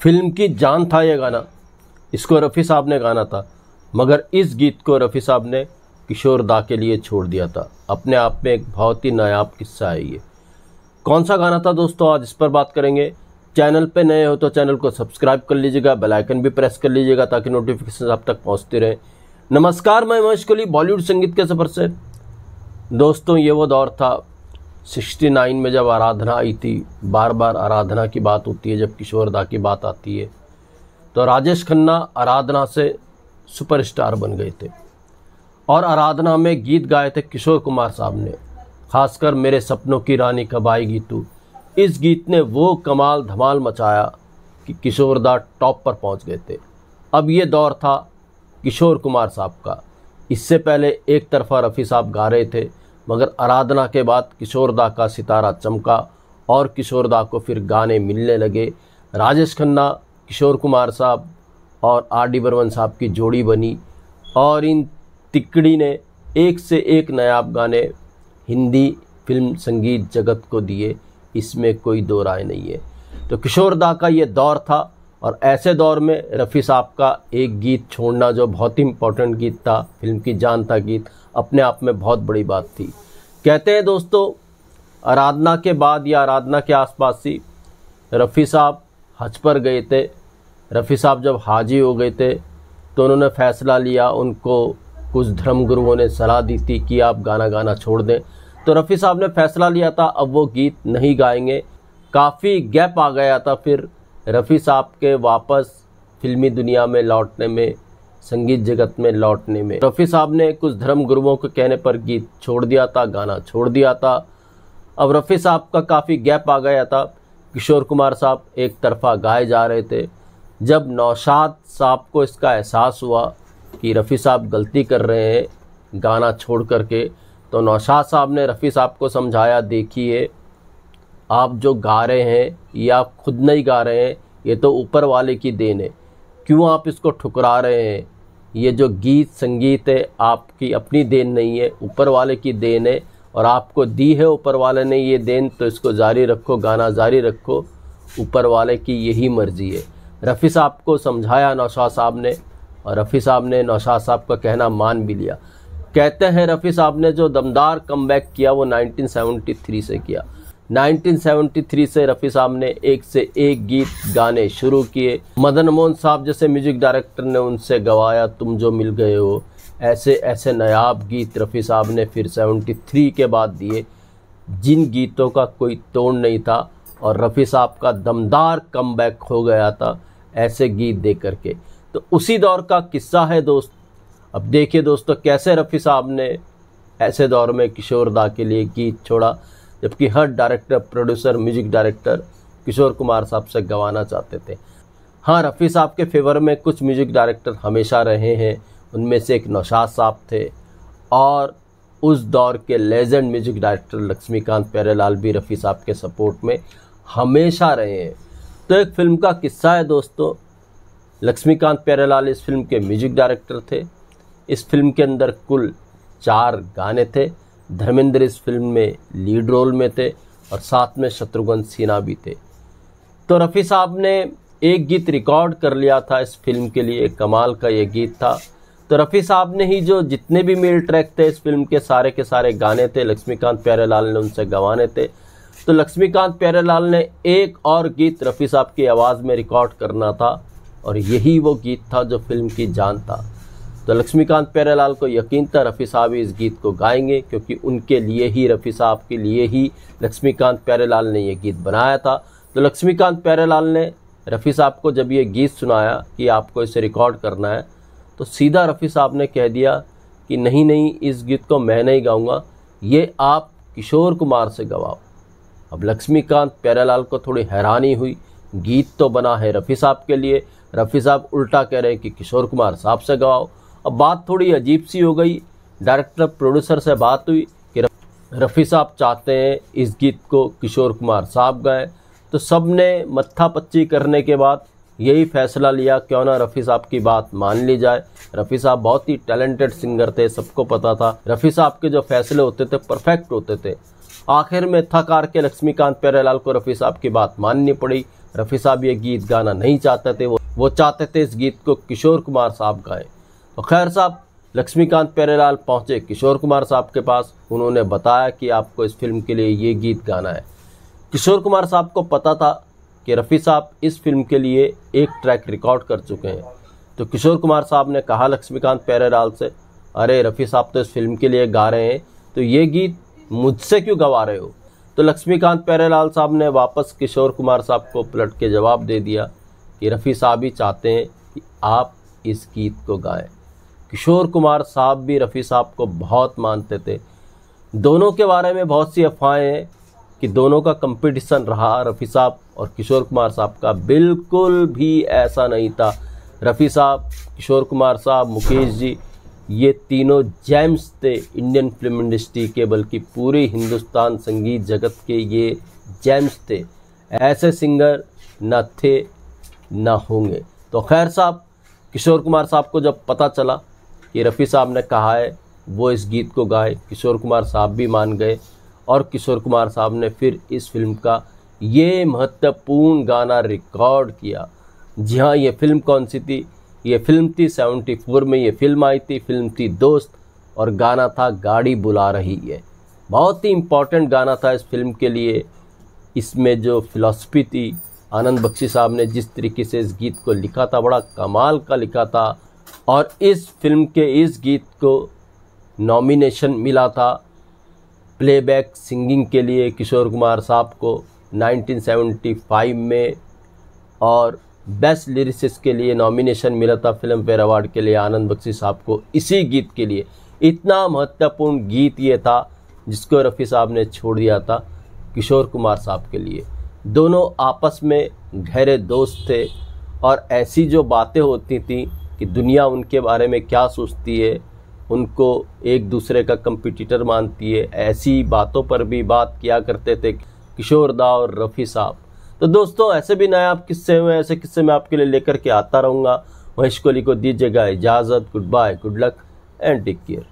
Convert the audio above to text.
Film की जान था ये गाना, इसको रफ़ी साहब ने गाना था, मगर इस गीत को रफ़ी साहब ने किशोर दा के लिए छोड़ दिया था। अपने आप में एक बहुत ही नायाब किस्सा है ये। कौन सा गाना था दोस्तों, आज इस पर बात करेंगे। चैनल पे नए हो तो चैनल को सब्सक्राइब कर लीजिएगा, बेल आइकन भी प्रेस कर लीजिएगा ताकि नोटिफिकेशन आप तक पहुंचते रहे। नमस्कार, मैं महेश कोहली बॉलीवुड संगीत के सफ़र से। दोस्तों ये वो दौर था 69 में जब आराधना आई थी। बार बार आराधना की बात होती है जब किशोर दा की बात आती है। तो राजेश खन्ना आराधना से सुपरस्टार बन गए थे और आराधना में गीत गाए थे किशोर कुमार साहब ने, खासकर मेरे सपनों की रानी कब आएगी तू। इस गीत ने वो कमाल धमाल मचाया कि किशोर दा टॉप पर पहुंच गए थे। अब ये दौर था किशोर कुमार साहब का। इससे पहले एक तरफा रफ़ी साहब गा रहे थे, मगर आराधना के बाद किशोर दा का सितारा चमका और किशोर दा को फिर गाने मिलने लगे। राजेश खन्ना, किशोर कुमार साहब और R.D. बर्मन साहब की जोड़ी बनी और इन तिकड़ी ने एक से एक नायाब गाने हिंदी फिल्म संगीत जगत को दिए, इसमें कोई दो राय नहीं है। तो किशोर दा का ये दौर था और ऐसे दौर में रफ़ी साहब का एक गीत छोड़ना जो बहुत ही इम्पोर्टेंट गीत था, फिल्म की जान था गीत, अपने आप में बहुत बड़ी बात थी। कहते हैं दोस्तों आराधना के बाद या आराधना के आसपास ही रफ़ी साहब हज पर गए थे। रफ़ी साहब जब हाजी हो गए थे तो उन्होंने फ़ैसला लिया, उनको कुछ धर्म गुरुओं ने सलाह दी थी कि आप गाना गाना छोड़ दें। तो रफ़ी साहब ने फ़ैसला लिया था अब वो गीत नहीं गाएंगे। काफ़ी गैप आ गया था फिर रफ़ी साहब के वापस फिल्मी दुनिया में लौटने में, संगीत जगत में लौटने में। रफ़ी साहब ने कुछ धर्म गुरुओं के कहने पर गीत छोड़ दिया था, गाना छोड़ दिया था। अब रफ़ी साहब का काफ़ी गैप आ गया था। किशोर कुमार साहब एक तरफा गाए जा रहे थे। जब नौशाद साहब को इसका एहसास हुआ कि रफ़ी साहब गलती कर रहे हैं गाना छोड़ करके, तो नौशाद साहब ने रफ़ी साहब को समझाया, देखिए आप जो गा रहे हैं ये आप खुद नहीं गा रहे हैं, ये तो ऊपर वाले की देन है, क्यों आप इसको ठुकरा रहे हैं। ये जो गीत संगीत है आपकी अपनी देन नहीं है, ऊपर वाले की देन है और आपको दी है ऊपर वाले ने ये देन, तो इसको जारी रखो, गाना जारी रखो, ऊपर वाले की यही मर्ज़ी है। रफ़ी साहब को समझाया नौशाद साहब ने और रफ़ी साहब ने नौशाद साहब का कहना मान भी लिया। कहते हैं रफ़ी साहब ने जो दमदार कमबैक किया वो 1973 से किया। 1973 से रफ़ी साहब ने एक से एक गीत गाने शुरू किए। मदन मोहन साहब जैसे म्यूजिक डायरेक्टर ने उनसे गवाया तुम जो मिल गए हो। ऐसे ऐसे नायाब गीत रफ़ी साहब ने फिर 73 के बाद दिए, जिन गीतों का कोई तोड़ नहीं था और रफ़ी साहब का दमदार कमबैक हो गया था ऐसे गीत दे करके। तो उसी दौर का किस्सा है दोस्त। अब देखिए दोस्तों कैसे रफ़ी साहब ने ऐसे दौर में किशोर दा के लिए गीत छोड़ा, जबकि हर director, producer, music director Kishore Kumar साहब से गवाना चाहते थे। हाँ, रफ़ी साहब के फेवर में कुछ म्यूजिक डायरेक्टर हमेशा रहे हैं, उनमें से एक नौशाद साहब थे और उस दौर के legend music director Laxmikant Pyarelal भी रफ़ी साहब के सपोर्ट में हमेशा रहे हैं। तो एक फिल्म का किस्सा है दोस्तों। लक्ष्मीकांत प्यारेलाल इस फिल्म के म्यूजिक डायरेक्टर थे। इस फिल्म के अंदर कुल 4 गाने थे। धर्मेंद्र इस फिल्म में लीड रोल में थे और साथ में शत्रुघ्न सिन्हा भी थे। तो रफ़ी साहब ने एक गीत रिकॉर्ड कर लिया था इस फिल्म के लिए, कमाल का ये गीत था। तो रफ़ी साहब ने ही जो जितने भी मेल ट्रैक थे इस फिल्म के सारे गाने थे, लक्ष्मीकांत प्यारेलाल ने उनसे गंवाने थे। तो लक्ष्मीकांत प्यारेलाल ने एक और गीत रफ़ी साहब की आवाज़ में रिकॉर्ड करना था और यही वो गीत था जो फिल्म की जान था। तो लक्ष्मीकांत प्यारेलाल को यकीन था रफ़ी साहब इस गीत को गाएंगे, क्योंकि उनके लिए ही, रफ़ी साहब के लिए ही लक्ष्मीकांत प्यारेलाल ने ये गीत बनाया था। तो लक्ष्मीकांत प्यारेलाल ने रफ़ी साहब को जब ये गीत सुनाया कि आपको इसे रिकॉर्ड करना है, तो सीधा रफ़ी साहब ने कह दिया कि नहीं नहीं, इस गीत को मैं नहीं गाऊंगा, ये आप किशोर कुमार से गवाओ। अब लक्ष्मीकांत प्यारेलाल को थोड़ी हैरानी हुई, गीत तो बना है रफ़ी साहब के लिए, रफ़ी साहब उल्टा कह रहे हैं कि किशोर कुमार साहब से गवाओ। अब बात थोड़ी अजीब सी हो गई। डायरेक्टर प्रोड्यूसर से बात हुई कि रफ़ी साहब चाहते हैं इस गीत को किशोर कुमार साहब गाएं। तो सब ने मत्थापच्ची करने के बाद यही फैसला लिया, क्यों ना रफ़ी साहब की बात मान ली जाए। रफ़ी साहब बहुत ही टैलेंटेड सिंगर थे, सबको पता था रफ़ी साहब के जो फैसले होते थे परफेक्ट होते थे। आखिर में थक हार के लक्ष्मीकांत प्यारेलाल को रफ़ी साहब की बात माननी पड़ी। रफ़ी साहब ये गीत गाना नहीं चाहते थे, वो चाहते थे इस गीत को किशोर कुमार साहब गाएं। तो खैर साहब लक्ष्मीकांत प्यारेलाल पहुँचे किशोर कुमार साहब के पास। उन्होंने बताया कि आपको इस फिल्म के लिए ये गीत गाना है। किशोर कुमार साहब को पता था कि रफ़ी साहब इस फिल्म के लिए एक ट्रैक रिकॉर्ड कर चुके हैं। तो किशोर कुमार साहब ने कहा लक्ष्मीकांत प्यारेलाल से, अरे रफ़ी साहब तो इस फिल्म के लिए गा रहे हैं, तो ये गीत मुझसे क्यों गवा रहे हो। तो लक्ष्मीकांत प्यारेलाल साहब ने वापस किशोर कुमार साहब को पलट के जवाब दे दिया कि रफ़ी साहब ही चाहते हैं कि आप इस गीत को गाएं। किशोर कुमार साहब भी रफ़ी साहब को बहुत मानते थे। दोनों के बारे में बहुत सी अफवाहें हैं कि दोनों का कंपटीशन रहा। रफ़ी साहब और किशोर कुमार साहब का बिल्कुल भी ऐसा नहीं था। रफ़ी साहब, किशोर कुमार साहब, मुकेश जी, ये तीनों जेम्स थे इंडियन फिल्म इंडस्ट्री के, बल्कि पूरे हिंदुस्तान संगीत जगत के ये जेम्स थे। ऐसे सिंगर न थे न होंगे। तो खैर साहब किशोर कुमार साहब को जब पता चला कि रफ़ी साहब ने कहा है वो इस गीत को गाए, किशोर कुमार साहब भी मान गए और किशोर कुमार साहब ने फिर इस फिल्म का ये महत्वपूर्ण गाना रिकॉर्ड किया। जी हाँ, ये फिल्म कौन सी थी? ये फिल्म थी 74 में ये फिल्म आई थी। फिल्म थी दोस्त और गाना था गाड़ी बुला रही है। बहुत ही इम्पॉर्टेंट गाना था इस फिल्म के लिए। इसमें जो फिलॉसफी थी, आनंद बख्शी साहब ने जिस तरीके से इस गीत को लिखा था, बड़ा कमाल का लिखा था। और इस फिल्म के इस गीत को नॉमिनेशन मिला था प्लेबैक सिंगिंग के लिए किशोर कुमार साहब को 1975 में, और बेस्ट लिरिसिस्ट के लिए नॉमिनेशन मिला था फिल्म फेयर अवार्ड के लिए आनंद बख्शी साहब को इसी गीत के लिए। इतना महत्वपूर्ण गीत ये था जिसको रफ़ी साहब ने छोड़ दिया था किशोर कुमार साहब के लिए। दोनों आपस में गहरे दोस्त थे और ऐसी जो बातें होती थी कि दुनिया उनके बारे में क्या सोचती है, उनको एक दूसरे का कंपटीटर मानती है, ऐसी बातों पर भी बात किया करते थे किशोर दा और रफ़ी साहब। तो दोस्तों ऐसे भी नए आप किस्से हुए, ऐसे किस्से मैं आपके लिए लेकर के आता रहूँगा। महेश कोहली को दीजिएगा इजाज़त। Goodbye, good luck and take care.